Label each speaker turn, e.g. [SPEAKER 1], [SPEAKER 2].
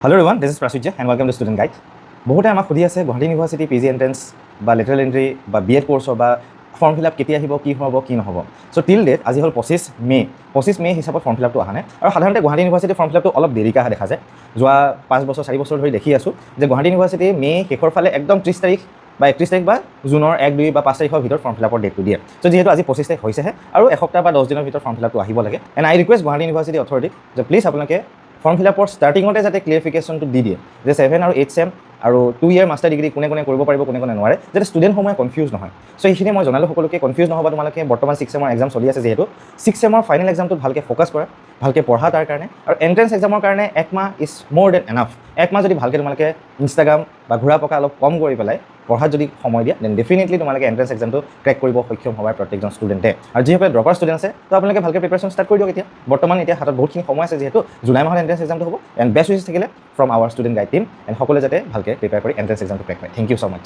[SPEAKER 1] Hello everyone, this is Prasujya and welcome to Student Guide. বহুতে আমাক সুধি আছে গুৱাহাটী ইউনিভাৰ্চিটি পিজি এন্ট্ৰেন্স বা লেটাৰেল এন্ট্ৰি বা বিএড কোৰ্ছৰ বা ফৰ্ম ফিল আপ কেতিয়া আহিব কি হ'ব কি নহ'ব চ' টিল ডেট আজি হ'ল 25 মে হিচাপত ফৰ্ম ফিল আপটো অহা নাই আৰু সাধাৰণতে গুৱাহাটী ইউনিভাৰ্চিটি ফৰ্ম ফিল আপটো অলপ দেৰিকৈ অহা দেখা যায় যোৱা 5 বছৰ 4 বছৰ ধৰি দেখি আছোঁ যে গুৱাহাটী ইউনিভাৰ্চিটি মে শেষৰ ফালে একদম 30 তাৰিখ বা 31 তাৰিখ বা জুনৰ 1, 2 বা 5 তাৰিখৰ ভিতৰত ফৰ্ম ফিল আপৰ ডেটটো দিয়ে চ' যিহেতু আজি 25 তাৰিখ হৈছেহে আৰু এসপ্তাহ বা 10 দিনৰ ভিতৰত ফৰ্ম ফিল আপটো আহিব লাগে and I request Guwahati university অথৰিটিক যে প্লিজ আপোনালোকে ফৰ্ম ফিল আপৰ ষ্টাৰ্টিঙতে যাতে ক্লিয়াৰিফিকেশ্যনটো দি দিয়ে যে 7 আৰু 8 চেম আৰু 2 ইয়াৰ মাষ্টাৰ ডিগ্ৰী কোনে কৰিব পাৰিব কোনে নোৱাৰে যাতে ষ্টুডেণ্টসমূহে কনফিউজ নহয় চ' এইখিনি মই জনালোঁ সকলোকে কনফিউজ নহ'ব তোমালোকে বৰ্তমান 6 চেমৰ এক্সাম চলি আছে যিহেতু 6 চেমৰ ফাইনেল এক্সামটোত ভালকৈ ফ'কাছ কৰা ভালকৈ পঢ়া তাৰ কাৰণে আৰু এণ্ট্ৰেন্স এক্সামৰ কাৰণে 1 মাহ ইজ মোৰ দেন এনাফ 1 মাহ যদি ভালকৈ তোমালোকে ইনষ্টাগ্ৰাম বা ঘূৰা পকা অলপ কম কৰি পেলাই পঢ়াত যদি সময় দিয়া দেন ডেফিনেটলি তোমালোকে এণ্ট্ৰেন্স এক্সামটো ক্ৰেক কৰিব সক্ষম হ'বা প্ৰত্যেকজন ষ্টুডেণ্টে আৰু যিসকলে ড্ৰপাৰ ষ্টুডেণ্ট আছে তো আপোনালোকে ভালকৈ প্ৰিপাৰেশ্যন ষ্টাৰ্ট কৰি দিয়ক এতিয়া বৰ্তমান এতিয়া হাতত বহুতখিনি সময় আছে যিহেতু জুলাই মাহত এণ্ট্ৰেন্স এক্সামটো হ'ব এণ্ড বেষ্ট উইচেছ থাকিলে from our student guide team and সকলোৱে যাতে ভালকৈ প্ৰিপেয়াৰ কৰি এণ্ট্ৰেন্স এক্সামটো ক্ৰেক কৰে থেংক ইউ ছ' মাছ